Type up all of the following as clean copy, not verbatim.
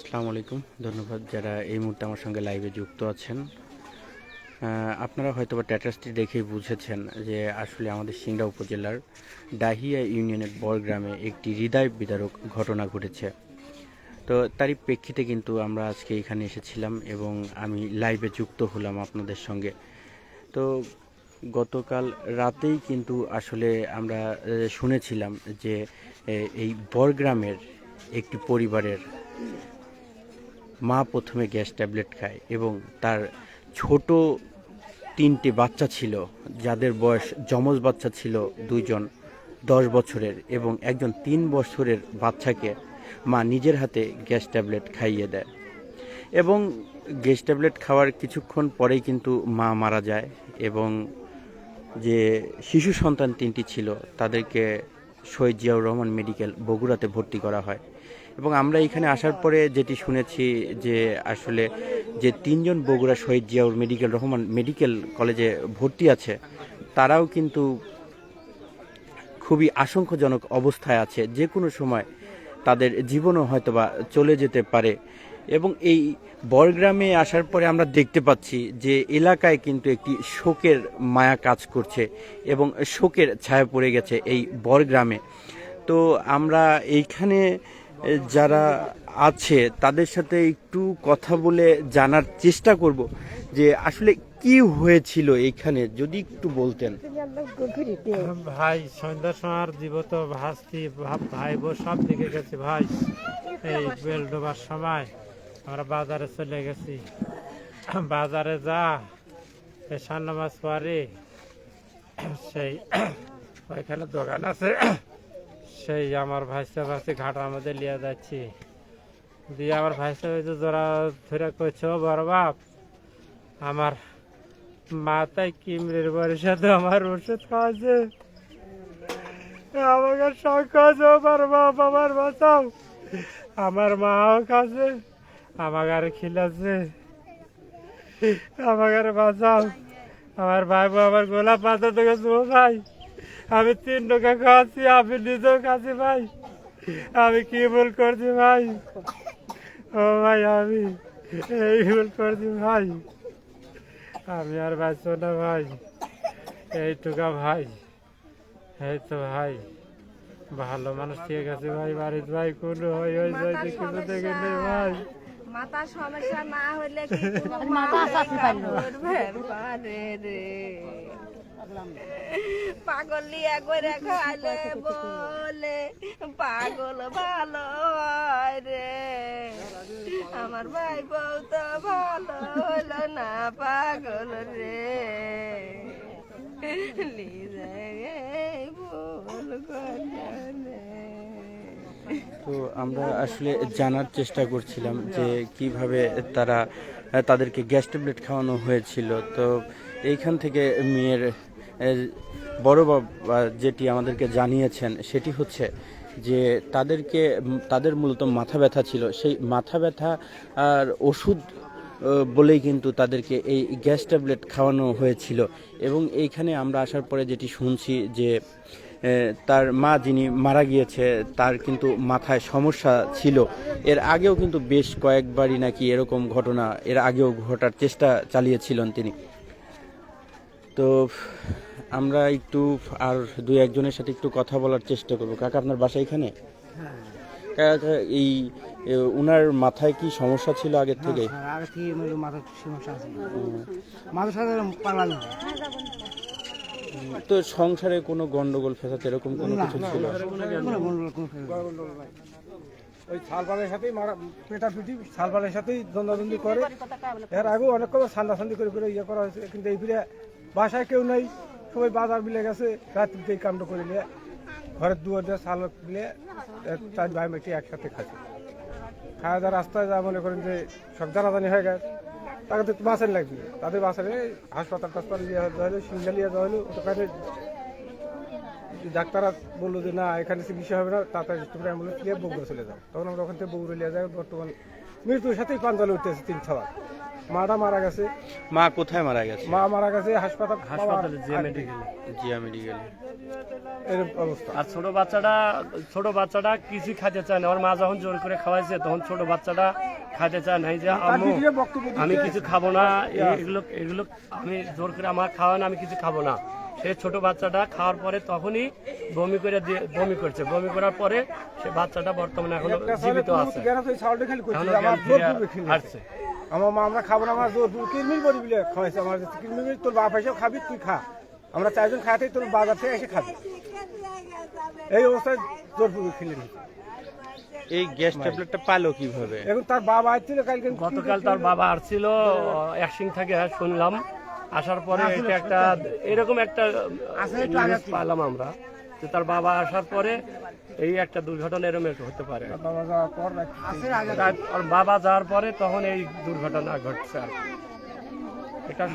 আসসালামু আলাইকুম। ধন্যবাদ যারা এই মুহূর্তে আমার সঙ্গে লাইভে যুক্ত আছেন। আপনারা হয়তোবা স্ট্যাটাসটি দেখেই বুঝেছেন যে আসলে আমাদের সিংড়া উপজেলার ডাহিয়া ইউনিয়নের বড়গ্রামে একটি হৃদয় বিদারক ঘটনা ঘটেছে। তো তারই প্রেক্ষিতে কিন্তু আমরা আজকে এখানে এসেছিলাম এবং আমি লাইভে যুক্ত হলাম আপনাদের সঙ্গে। তো গতকাল রাতেই কিন্তু আসলে আমরা শুনেছিলাম যে এই বড়গ্রামের একটি পরিবারের মা প্রথমে গ্যাস ট্যাবলেট খায় এবং তার ছোট 3টে বাচ্চা ছিল, যাদের বয়স যমজ বাচ্চা ছিল 2জন 10 বছরের এবং একজন 3 বছরের বাচ্চাকে মা নিজের হাতে গ্যাস ট্যাবলেট খাইয়ে দেয় এবং গ্যাস ট্যাবলেট খাওয়ার কিছুক্ষণ পরেই কিন্তু মা মারা যায় এবং যে শিশু সন্তান 3টি ছিল তাদেরকে শহীদ জিয়াউর রহমান মেডিকেল বগুড়াতে ভর্তি করা হয়। এবং আমরা এখানে আসার পরে যেটি শুনেছি যে আসলে যে 3জন বগুড়া শহীদ জিয়াউর রহমান মেডিকেল কলেজে ভর্তি আছে তারাও কিন্তু খুবই আশঙ্কাজনক অবস্থায় আছে, যে কোনো সময় তাদের জীবনও হয়তোবা চলে যেতে পারে। এবং এই বড়গ্রামে আসার পরে আমরা দেখতে পাচ্ছি যে এলাকায় কিন্তু একটি শোকের মায়া কাজ করছে এবং শোকের ছায়া পড়ে গেছে এই বড়গ্রামে। তো আমরা এইখানে যারা আছে তাদের সাথে একটু কথা বলে জানার চেষ্টা করব যে আসলে কি হয়েছিল এইখানে, যদি একটু বলতেন। ভাই সন্ধ্যার সময় জীবত ভাস্তি ভাই বউ সব দিকে গেছে ভাই। এই বেল ডোবার সময় আমরা বাজারে চলে গেছি। বাজারে যা এসার নামাজ পরে সেই ওইখানে দোকান আছে, সেই আমার ভাইসা ভাসি ঘাটার মধ্যে লিয়ে যাচ্ছি দিয়ে আমার ভাইসা জোড়া ধরে কইছে, ও বড় বাপ আমার মাথায় কিমড়ের বাড়ির সাথে আমার ওষুধ খাওয়াছে, আমাকে সব খাওয়াছে, আমার বাপ আমার বাঁচাও। আমার মাও খাচ্ছে, আমাকে আর খিলাছে, আমাকে বাঁচাও। আমার ভাই আমার গোলাপ পাতা থেকে ভাই আমি 3 টাকা খাওয়াচ্ছি, আমি নিজেও খাচ্ছি ভাই, আমি কি ভুল করছি ভাই? ও ভাই আমি এই ভুল করছি ভাই, আমি আর বাঁচব না ভাই, এইটুকা ভাই। এই তো ভাই ভালো মানুষ ঠিক আছে ভাই, বাড়ির ভাই কোনো কিছু দেখে নেই ভাই। মাথা সমস্যা না হইলে কি মাথা রে পাগল লিয়া করে খাইলে বলে পাগল ভালো হয় রে, আমার ভাই বউ তো ভালো হলো না পাগল রে, ভুল করে। তো আমরা আসলে জানার চেষ্টা করছিলাম যে কিভাবে তাদেরকে গ্যাস ট্যাবলেট খাওয়ানো হয়েছিল। তো এইখান থেকে মেয়ের বড় বাবা যেটি আমাদেরকে জানিয়েছেন সেটি হচ্ছে যে তাদের মূলত মাথা ব্যথা ছিল, সেই মাথা ব্যথা আর ওষুধ বলেই কিন্তু তাদেরকে এই গ্যাস ট্যাবলেট খাওয়ানো হয়েছিল। এবং এইখানে আমরা আসার পরে যেটি শুনছি যে তার মা যিনি মারা গিয়েছে তার কিন্তু মাথায় সমস্যা ছিল, এর আগেও কিন্তু বেশ কয়েকবারই নাকি এরকম ঘটনা এর আগেও ঘটার চেষ্টা চালিয়েছিলেন তিনি। তো আমরা একটু আর 2-1 জনের সাথে একটু কথা বলার চেষ্টা করবো। কাকা আপনার বাসা এখানে? কাকা এই উনার মাথায় কি সমস্যা ছিল আগের থেকে? তো সংসারে কোনো গন্ডগোল ফেসাদ এরকম কোনো কিছু ছিল? ওই শালপালের সাথেই পেটাপিটি শালপালের সাথেই দ্বন্দ্বাদ্বন্দ্বি করে। এর আগেও অনেক কবার সান্দাসান্দি করে ইয়ে করা হয়েছে, কিন্তু এই ফিরে বাসায় কেউ নেই, সবাই বাজার মিলে গেছে, রাত্রিতে এই কাণ্ড করে নিয়ে ঘরের দুয়ার দিয়ে শাল মিলে 4 ভাই মেয়েটি একসাথে খাচ্ছে। খাওয়া দাওয়া রাস্তায় যা মনে করেন যে সব জানাজানি হয়ে গেছে, তাকে তো বাঁচানি লাগবে, তাদের বাঁচালে হাসপাতাল টাসপাতাল নিয়ে যাওয়া হলো, সিঙ্গা নিয়ে যাওয়া হলো। ওখানে ডাক্তাররা বললো যে না এখানে চিকিৎসা হবে না, তাড়াতাড়ি তোমরা অ্যাম্বুলেন্স নিয়ে বগুড়া চলে যাও। তখন আমরা ওখান থেকে বগুড়া নিয়ে যাই। বর্তমান মৃত্যুর সাথেই পাঞ্জালে উঠতেছে 3 সবার। মাটা মারা গেছে। মা কোথায় মারা গেছে? মা মারা গেছে হাসপাতালে জিয়া মেডিকেলে এরকম অবস্থা। আর ছোট বাচ্চাটা কিছু খাইতে চায় না, ওর মা যখন জোর করে খাওয়াইছে তখন ছোট বাচ্চাটা খাইতে চায় নাই যে তার আম্মু ভিডিও বক্তব্য আমি দিতে- কিছু খাবো না, এগুলো এগুলো আমি জোর করে আমার খাওয়ান, আমি কিছু খাবো না। সে ছোট বাচ্চাটা খাওয়ার পরে তখনই বমি করে বমি করছে। বমি করার পরে সে বাচ্চাটা বর্তমানে এখনো একটা জীবিত ছেলে আছে, জ্ঞান আছে, ওই ছাগলটা খালি করছে এখনো যে জ্ঞান আমার জোর ফিরে পূর্বে খেলে আসছে। আমার মা আমরা খাবো না, আমার জোর পূর্বে কিরমিল বলি বলে খাওয়াইছে আমার কাছে, কিরমিল বলি তোর বাপ এসেও খাবি, তুই খা, আমরা 4 জন খাতেই তোর বাজার থেকে এসে খাবি, এই অবস্থায় জোর পূর্বে খেলে নিচ্ছে। এই গ্যাস ট্যাবলেটটা পালো কিভাবে? এখন তার বাবা আসছিল কালকে, গতকাল তার বাবা আসছিল অ্যাকশন থেকে, শুনলাম। আসার পরে এটা একটা এরকম একটা নিউজ পাইলাম আমরা যে তার বাবা আসার পরে এই একটা দুর্ঘটনা এরকম একটু হতে পারে। বাবা যাওয়ার পর আর বাবা যাওয়ার পরে তখন এই দুর্ঘটনা ঘটছে আর কি। এটা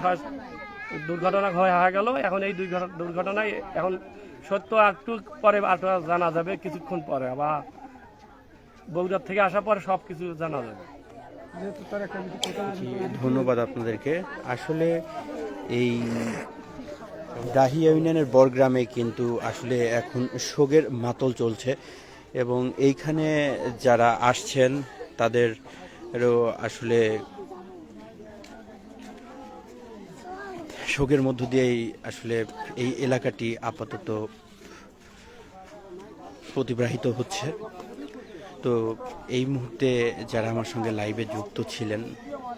দুর্ঘটনা হয়ে গেল। এখন এই দুর্ঘটনায় এখন সত্য একটু পরে জানা যাবে, কিছুক্ষণ পরে আবার বগুড়ার থেকে আসার পরে সব কিছু জানা যাবে। যেহেতু তার একটা কিছু কথা জি, ধন্যবাদ আপনাদেরকে। আসলে এই ডাহিয়া ইউনিয়নের বড়গ্রামে কিন্তু আসলে এখন শোকের মাতল চলছে এবং এইখানে যারা আসছেন তাদেরও আসলে শোকের মধ্য দিয়েই আসলে এই এলাকাটি আপাতত প্রতিবাহিত হচ্ছে। তো এই মুহূর্তে যারা আমার সঙ্গে লাইভে যুক্ত ছিলেন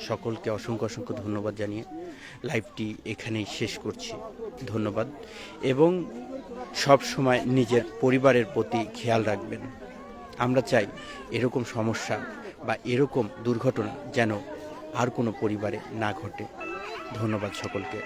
সকলকে অসংখ্য অসংখ্য ধন্যবাদ জানিয়ে লাইভটি এখানেই শেষ করছি। ধন্যবাদ এবং সব সময় নিজের পরিবারের প্রতি খেয়াল রাখবেন। আমরা চাই এরকম সমস্যা বা এরকম দুর্ঘটনা যেন আর কোনো পরিবারে না ঘটে। ধন্যবাদ সকলকে।